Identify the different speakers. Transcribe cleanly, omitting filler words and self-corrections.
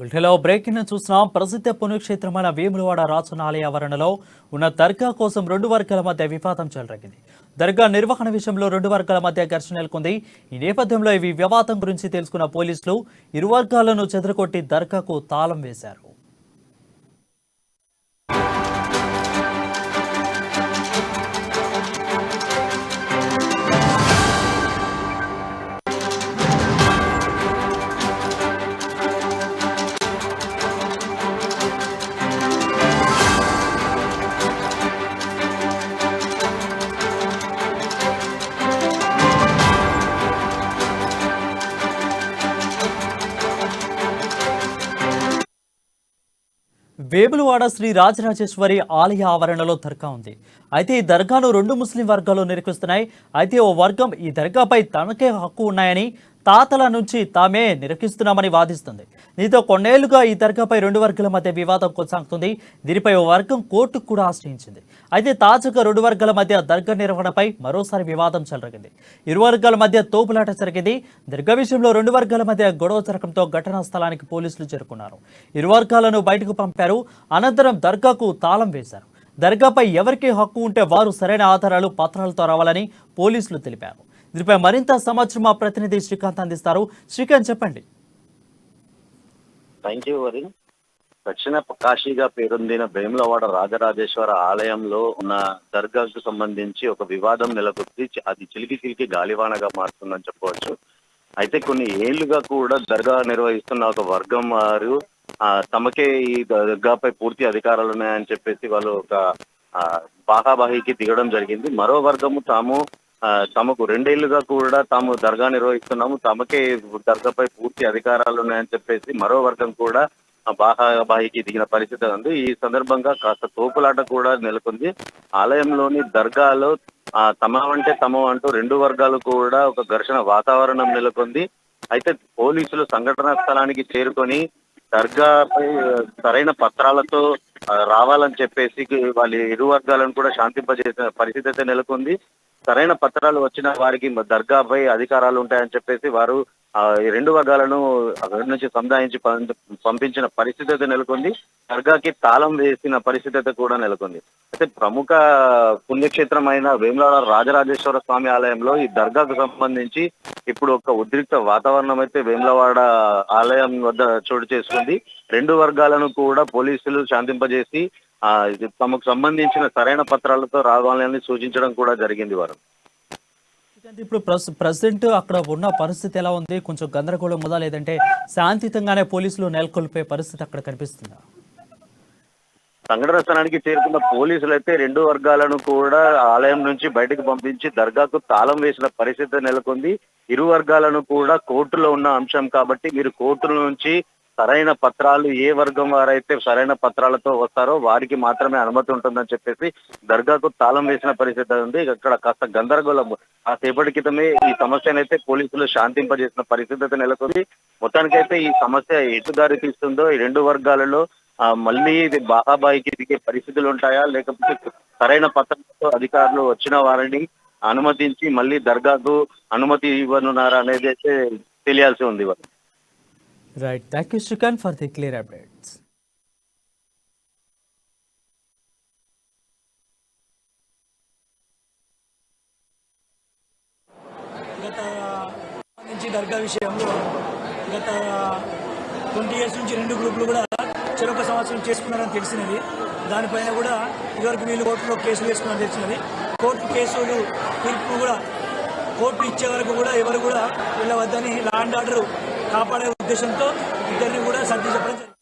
Speaker 1: బుల్టెలో breaking చూస్తున్నాం. ప్రసిద్ధ పుణ్యక్షేత్రమైన వేములవాడ రాచన ఆలయ ఆవరణలో ఉన్న దర్గా కోసం రెండు వర్గాల మధ్య వివాదం చెలరేగింది. దర్గా నిర్వహణ విషయంలో రెండు వర్గాల మధ్య ఘర్షణ నెలకొంది. ఈ నేపథ్యంలో ఈ వివాదం గురించి తెలుసుకున్న పోలీసులు ఇరు వర్గాలను చెదరగొట్టి దర్గాకు తాళం వేశారు. వేములవాడ శ్రీ రాజరాజేశ్వరి ఆలయ ఆవరణలో దర్గా ఉంది. అయితే ఈ దర్గాను రెండు ముస్లిం వర్గాలు నిరసిస్తున్నాయి. అయితే ఓ వర్గం ఈ దర్గాపై తనకే హక్కు ఉన్నాయని, తాతల నుంచి తామే నిరసిస్తున్నామని వాదిస్తుంది. దీంతో కొన్నేళ్లుగా ఈ దర్గాపై రెండు వర్గాల మధ్య వివాదం కొనసాగుతుంది. దీనిపై ఓ వర్గం కోర్టుకు కూడా ఆశ్రయించింది. అయితే తాజాగా రెండు వర్గాల మధ్య దర్గా నిర్వహణపై మరోసారి వివాదం చెలరేగింది. ఇరు వర్గాల మధ్య తోపులాట జరిగింది. దర్గా విషయంలో రెండు వర్గాల మధ్య గొడవ జరగడంతో ఘటనా స్థలానికి పోలీసులు చేరుకున్నారు. ఇరు వర్గాలను బయటకు పంపారు. అనంతరం దర్గాకు తాళం వేశారు. దర్గాపై ఎవరికి హక్కు ఉంటే వారు సరైన ఆధారాలు పత్రాలతో రావాలని పోలీసులు తెలిపారు. దీనిపై మరింత సమాచారం మా ప్రతినిధి శ్రీకాంత్ అందిస్తారు. శ్రీకాంత్, చెప్పండి.
Speaker 2: Thank you Varun. దక్షిణ కాశీగా పేరొందిన వేములవాడ రాజరాజేశ్వర ఆలయంలో ఉన్న దర్గాకు సంబంధించి ఒక వివాదం నెలకొంది. అది చిలికి గాలివానగా మారుతుందని చెప్పవచ్చు. అయితే కొన్ని ఏళ్లుగా కూడా దర్గా నిర్వహిస్తున్న ఒక వర్గం వారు తమకే ఈ దర్గాపై పూర్తి అధికారాలు ఉన్నాయని చెప్పేసి వాళ్ళు ఒక బాహాబాహికి దిగడం జరిగింది. మరో వర్గము తమకు రెండేళ్లుగా కూడా తాము దర్గా నిర్వహిస్తున్నాము, తమకే దర్గాపై పూర్తి అధికారాలు ఉన్నాయని చెప్పేసి మరో వర్గం కూడా బాహాబాహికి దిగిన పరిస్థితి ఉంది. ఈ సందర్భంగా కాస్త తోపులాట కూడా నెలకొంది. ఆలయంలోని దర్గాలో తమ అంటూ రెండు వర్గాలు కూడా ఒక ఘర్షణ వాతావరణం నెలకొంది. అయితే పోలీసులు సంఘటనా స్థలానికి చేరుకొని దర్గాపై సరైన పత్రాలతో రావాలని చెప్పేసి వాళ్ళ ఇరు వర్గాలను కూడా శాంతింపజేసిన పరిస్థితి అయితే నెలకొంది. సరైన పత్రాలు వచ్చిన వారికి దర్గాపై అధికారాలు ఉంటాయని చెప్పేసి వారు ఈ రెండు వర్గాలను అక్కడి నుంచి సముదాయించి పంపించిన పరిస్థితి అయితే నెలకొంది. దర్గాకి తాళం వేసిన పరిస్థితి అయితే కూడా నెలకొంది. అయితే ప్రముఖ పుణ్యక్షేత్రమైన వేములవాడ రాజరాజేశ్వర స్వామి ఆలయంలో ఈ దర్గాకు సంబంధించి ఇప్పుడు ఒక ఉద్రిక్త వాతావరణం అయితే వేములవాడ ఆలయం వద్ద చోటు చేసుకుంది. రెండు వర్గాలను కూడా పోలీసులు శాంతింపజేసి తమకు సంబంధించిన సరైన పత్రాలతో రావాలని సూచించడం కూడా జరిగింది. వారు
Speaker 1: ఇప్పుడు ప్రెసిడెంట్ అక్కడ ఉన్న పరిస్థితి ఎలా ఉంది? కొంచెం గందరగోళం ఉందా, లేదంటే శాంతియుతంగానే పోలీసులు నెలకొల్పే పరిస్థితి అక్కడ కనిపిస్తుందా?
Speaker 2: సంఘటన స్థలానికి చేరుకున్న పోలీసులు అయితే రెండు వర్గాలను కూడా ఆలయం నుంచి బయటకు పంపించి దర్గాకు తాళం వేసిన పరిస్థితి నెలకొంది. ఇరు వర్గాలను కూడా కోర్టులో ఉన్న అంశం కాబట్టి మీరు కోర్టుల నుంచి సరైన పత్రాలు ఏ వర్గం వారైతే సరైన పత్రాలతో వస్తారో వారికి మాత్రమే అనుమతి ఉంటుందని చెప్పేసి దర్గాకు తాళం వేసిన పరిస్థితి ఉంది. ఇక్కడ కాస్త గందరగోళం సేపటి క్రితమే ఈ సమస్యనైతే పోలీసులు శాంతింపజేసిన పరిస్థితి అయితే నెలకొంది. మొత్తానికైతే ఈ సమస్య ఎటు దారి తీస్తుందో, ఈ రెండు వర్గాలలో మళ్ళీ ఇది బాహాబాయికి దిగే పరిస్థితులు ఉంటాయా, లేకపోతే సరైన పత్రాలతో అధికారులు వచ్చిన వారిని అనుమతించి మళ్ళీ దర్గాకు అనుమతి ఇవ్వనున్నారా అనేది అయితే తెలియాల్సి ఉంది.
Speaker 1: Right, thank you Srikanth for the clear updates.
Speaker 3: దర్గా విషయంలో గత 20 years నుంచి రెండు గ్రూపులు కూడా చెరొక సంవత్సరం చేసుకున్నారని తెలిసినది. దానిపైన కూడా ఇదివరకు వీళ్ళు కోర్టులో కేసులు వేసుకున్నారని తెలిసినది. కోర్టు కేసులు తీర్పు కూడా కోర్టు ఇచ్చే వరకు కూడా ఎవరు కూడా వెళ్ళవద్దని లా అండ్ ఆర్డర్ కాపాడే ఉద్దేశంతో ఇద్దరిని కూడా సర్ది చెప్పడం జరిగింది.